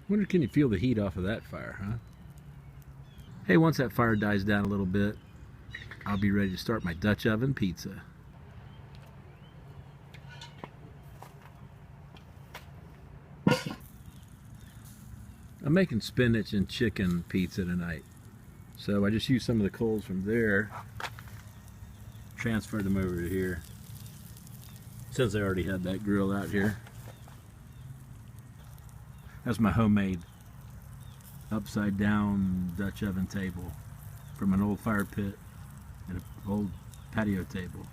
Wonder, can you feel the heat off of that fire, huh? Hey, once that fire dies down a little bit, I'll be ready to start my Dutch oven pizza. I'm making spinach and chicken pizza tonight. So I just used some of the coals from there, transferred them over to here, since I already had that grill out here. That's my homemade upside down Dutch oven table from an old fire pit and an old patio table.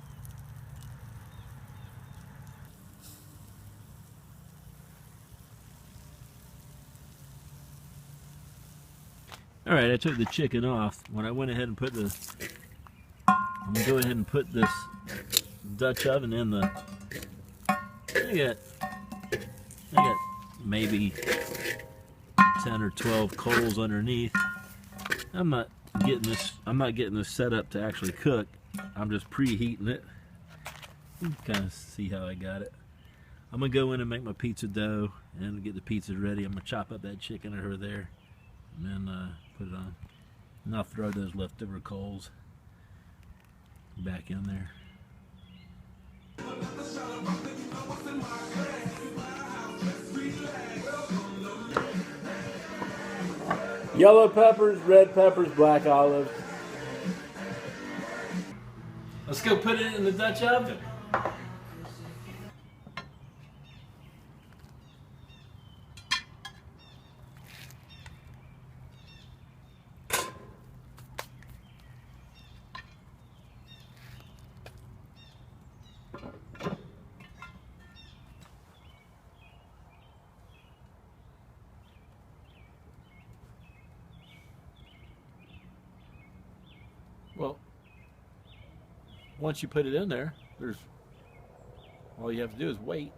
Alright, I took the chicken off. When I went ahead and put the, I'm going to go ahead and put this Dutch oven in the, I got maybe 10 or 12 coals underneath. I'm not getting this set up to actually cook. I'm just preheating it. You can kind of see how I got it. I'm going to go in and make my pizza dough and get the pizza ready. I'm going to chop up that chicken over there and then put it on. And I'll throw those leftover coals back in there. Yellow peppers, red peppers, black olives. Let's go put it in the Dutch oven. Well, once you put it in there, all you have to do is wait.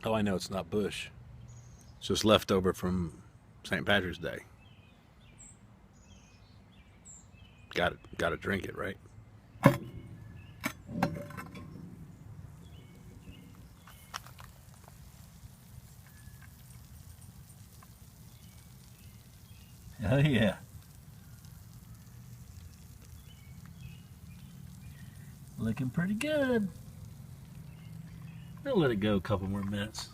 Oh, I know it's not bush. It's just leftover from St. Patrick's Day. Got to drink it, right? Oh yeah. Looking pretty good. I'll let it go a couple more minutes.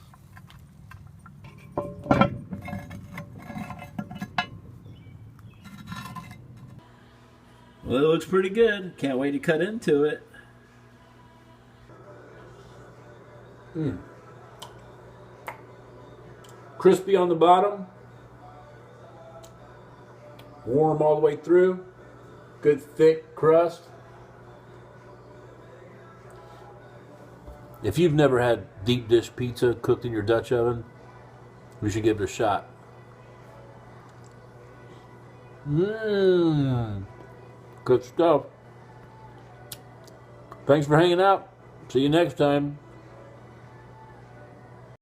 Well, it looks pretty good. Can't wait to cut into it. Crispy on the bottom. Warm all the way through. Good thick crust. If you've never had deep dish pizza cooked in your Dutch oven, you should give it a shot. Good stuff. Thanks for hanging out. See you next time.